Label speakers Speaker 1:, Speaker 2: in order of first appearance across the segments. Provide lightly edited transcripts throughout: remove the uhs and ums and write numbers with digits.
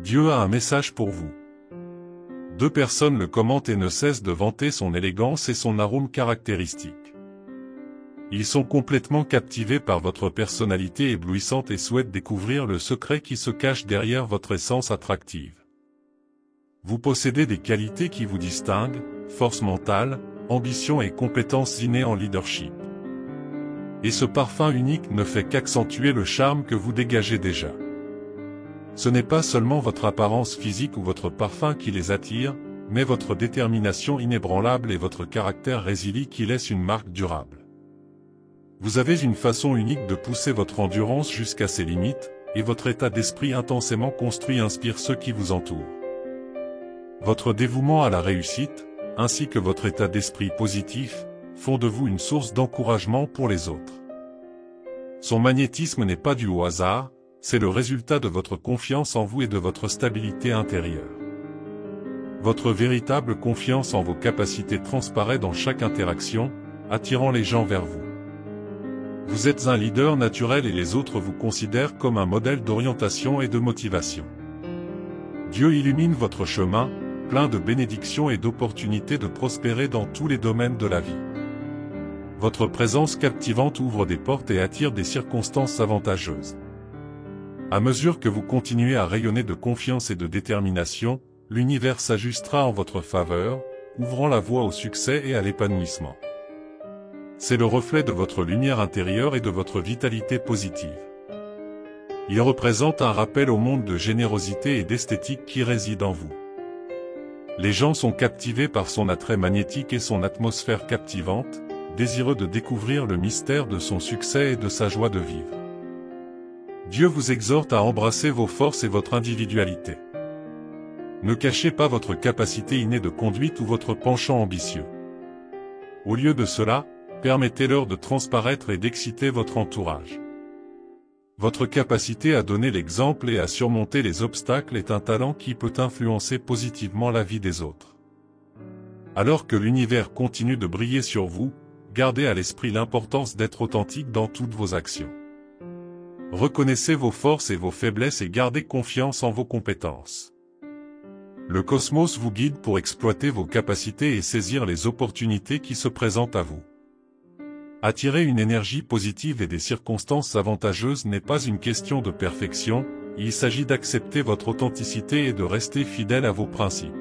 Speaker 1: Dieu a un message pour vous. Deux personnes le commentent et ne cessent de vanter son élégance et son arôme caractéristique. Ils sont complètement captivés par votre personnalité éblouissante et souhaitent découvrir le secret qui se cache derrière votre essence attractive. Vous possédez des qualités qui vous distinguent, force mentale, ambition et compétences innées en leadership. Et ce parfum unique ne fait qu'accentuer le charme que vous dégagez déjà. Ce n'est pas seulement votre apparence physique ou votre parfum qui les attire, mais votre détermination inébranlable et votre caractère résilient qui laissent une marque durable. Vous avez une façon unique de pousser votre endurance jusqu'à ses limites, et votre état d'esprit intensément construit inspire ceux qui vous entourent. Votre dévouement à la réussite, ainsi que votre état d'esprit positif, font de vous une source d'encouragement pour les autres. Son magnétisme n'est pas dû au hasard, c'est le résultat de votre confiance en vous et de votre stabilité intérieure. Votre véritable confiance en vos capacités transparaît dans chaque interaction, attirant les gens vers vous. Vous êtes un leader naturel et les autres vous considèrent comme un modèle d'orientation et de motivation. Dieu illumine votre chemin, plein de bénédictions et d'opportunités de prospérer dans tous les domaines de la vie. Votre présence captivante ouvre des portes et attire des circonstances avantageuses. À mesure que vous continuez à rayonner de confiance et de détermination, l'univers s'ajustera en votre faveur, ouvrant la voie au succès et à l'épanouissement. C'est le reflet de votre lumière intérieure et de votre vitalité positive. Il représente un rappel au monde de générosité et d'esthétique qui réside en vous. Les gens sont captivés par son attrait magnétique et son atmosphère captivante, désireux de découvrir le mystère de son succès et de sa joie de vivre. Dieu vous exhorte à embrasser vos forces et votre individualité. Ne cachez pas votre capacité innée de conduite ou votre penchant ambitieux. Au lieu de cela, permettez-leur de transparaître et d'exciter votre entourage. Votre capacité à donner l'exemple et à surmonter les obstacles est un talent qui peut influencer positivement la vie des autres. Alors que l'univers continue de briller sur vous, gardez à l'esprit l'importance d'être authentique dans toutes vos actions. Reconnaissez vos forces et vos faiblesses et gardez confiance en vos compétences. Le cosmos vous guide pour exploiter vos capacités et saisir les opportunités qui se présentent à vous. Attirer une énergie positive et des circonstances avantageuses n'est pas une question de perfection, il s'agit d'accepter votre authenticité et de rester fidèle à vos principes.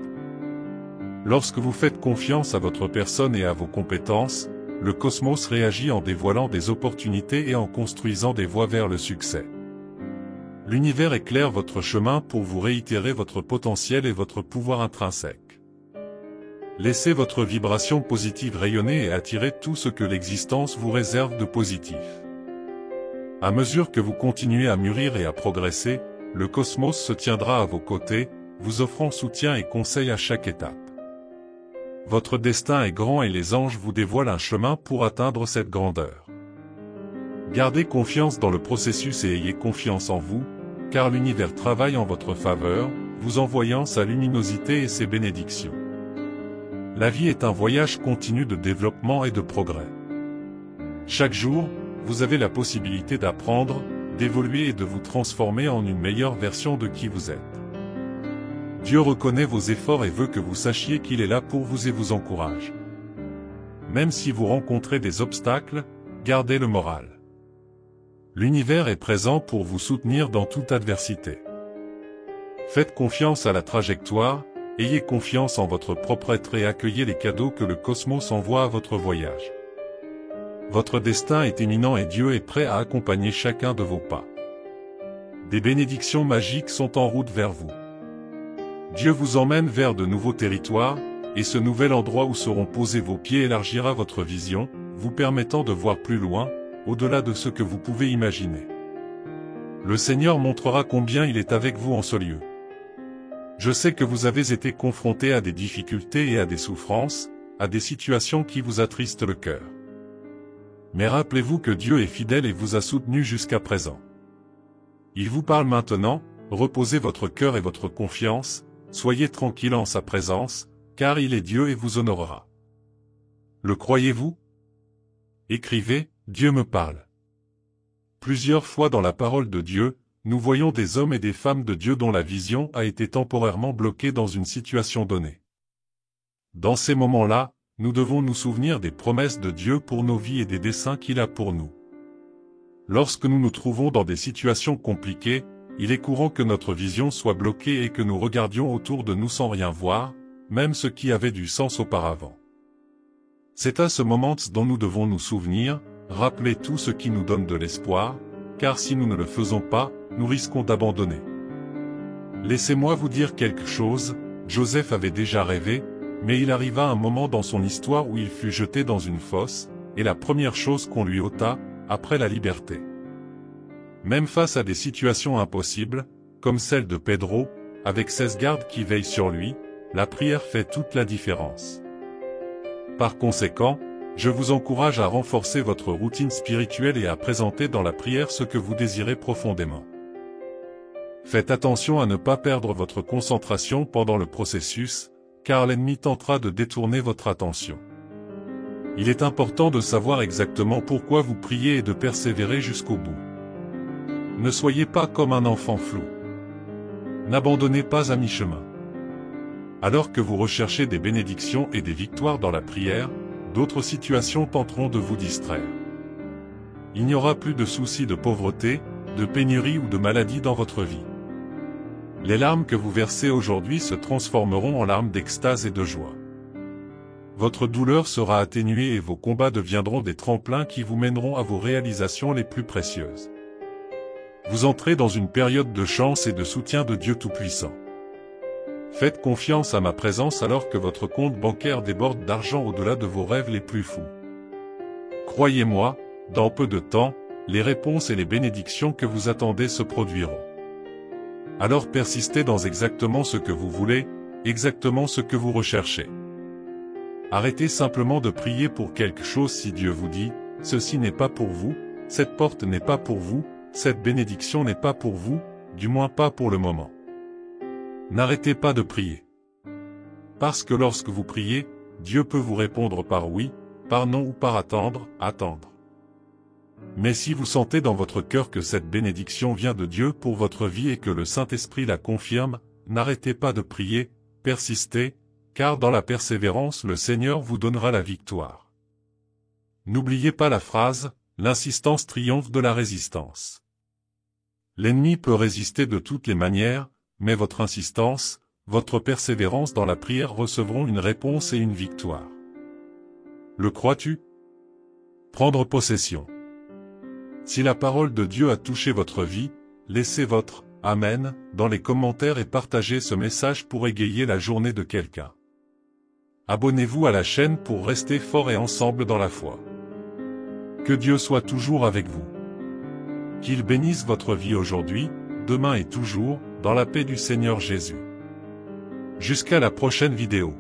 Speaker 1: Lorsque vous faites confiance à votre personne et à vos compétences, le cosmos réagit en dévoilant des opportunités et en construisant des voies vers le succès. L'univers éclaire votre chemin pour vous réitérer votre potentiel et votre pouvoir intrinsèque. Laissez votre vibration positive rayonner et attirer tout ce que l'existence vous réserve de positif. À mesure que vous continuez à mûrir et à progresser, le cosmos se tiendra à vos côtés, vous offrant soutien et conseil à chaque étape. Votre destin est grand et les anges vous dévoilent un chemin pour atteindre cette grandeur. Gardez confiance dans le processus et ayez confiance en vous, car l'univers travaille en votre faveur, vous envoyant sa luminosité et ses bénédictions. La vie est un voyage continu de développement et de progrès. Chaque jour, vous avez la possibilité d'apprendre, d'évoluer et de vous transformer en une meilleure version de qui vous êtes. Dieu reconnaît vos efforts et veut que vous sachiez qu'il est là pour vous et vous encourage. Même si vous rencontrez des obstacles, gardez le moral. L'univers est présent pour vous soutenir dans toute adversité. Faites confiance à la trajectoire, ayez confiance en votre propre être et accueillez les cadeaux que le cosmos envoie à votre voyage. Votre destin est éminent et Dieu est prêt à accompagner chacun de vos pas. Des bénédictions magiques sont en route vers vous. Dieu vous emmène vers de nouveaux territoires, et ce nouvel endroit où seront posés vos pieds élargira votre vision, vous permettant de voir plus loin, au-delà de ce que vous pouvez imaginer. Le Seigneur montrera combien il est avec vous en ce lieu. Je sais que vous avez été confronté à des difficultés et à des souffrances, à des situations qui vous attristent le cœur. Mais rappelez-vous que Dieu est fidèle et vous a soutenu jusqu'à présent. Il vous parle maintenant, reposez votre cœur et votre confiance, soyez tranquille en sa présence, car il est Dieu et vous honorera. Le croyez-vous? Écrivez, Dieu me parle. Plusieurs fois dans la parole de Dieu, nous voyons des hommes et des femmes de Dieu dont la vision a été temporairement bloquée dans une situation donnée. Dans ces moments-là, nous devons nous souvenir des promesses de Dieu pour nos vies et des desseins qu'il a pour nous. Lorsque nous nous trouvons dans des situations compliquées, il est courant que notre vision soit bloquée et que nous regardions autour de nous sans rien voir, même ce qui avait du sens auparavant. C'est à ce moment dont nous devons nous souvenir, rappeler tout ce qui nous donne de l'espoir, car si nous ne le faisons pas, nous risquons d'abandonner. Laissez-moi vous dire quelque chose, Joseph avait déjà rêvé, mais il arriva un moment dans son histoire où il fut jeté dans une fosse, et la première chose qu'on lui ôta, après la liberté. Même face à des situations impossibles, comme celle de Pedro, avec 16 gardes qui veillent sur lui, la prière fait toute la différence. Par conséquent, je vous encourage à renforcer votre routine spirituelle et à présenter dans la prière ce que vous désirez profondément. Faites attention à ne pas perdre votre concentration pendant le processus, car l'ennemi tentera de détourner votre attention. Il est important de savoir exactement pourquoi vous priez et de persévérer jusqu'au bout. Ne soyez pas comme un enfant flou. N'abandonnez pas à mi-chemin. Alors que vous recherchez des bénédictions et des victoires dans la prière, d'autres situations tenteront de vous distraire. Il n'y aura plus de soucis de pauvreté, de pénurie ou de maladie dans votre vie. Les larmes que vous versez aujourd'hui se transformeront en larmes d'extase et de joie. Votre douleur sera atténuée et vos combats deviendront des tremplins qui vous mèneront à vos réalisations les plus précieuses. Vous entrez dans une période de chance et de soutien de Dieu Tout-Puissant. Faites confiance à ma présence alors que votre compte bancaire déborde d'argent au-delà de vos rêves les plus fous. Croyez-moi, dans peu de temps, les réponses et les bénédictions que vous attendez se produiront. Alors persistez dans exactement ce que vous voulez, exactement ce que vous recherchez. Arrêtez simplement de prier pour quelque chose si Dieu vous dit, ceci n'est pas pour vous, cette porte n'est pas pour vous, cette bénédiction n'est pas pour vous, du moins pas pour le moment. N'arrêtez pas de prier. Parce que lorsque vous priez, Dieu peut vous répondre par oui, par non ou par attendre. Mais si vous sentez dans votre cœur que cette bénédiction vient de Dieu pour votre vie et que le Saint-Esprit la confirme, n'arrêtez pas de prier, persistez, car dans la persévérance le Seigneur vous donnera la victoire. N'oubliez pas la phrase, l'insistance triomphe de la résistance. L'ennemi peut résister de toutes les manières, mais votre insistance, votre persévérance dans la prière recevront une réponse et une victoire. Le crois-tu? Prendre possession. Si la parole de Dieu a touché votre vie, laissez votre « Amen » dans les commentaires et partagez ce message pour égayer la journée de quelqu'un. Abonnez-vous à la chaîne pour rester fort et ensemble dans la foi. Que Dieu soit toujours avec vous. Qu'il bénisse votre vie aujourd'hui, demain et toujours, dans la paix du Seigneur Jésus. Jusqu'à la prochaine vidéo.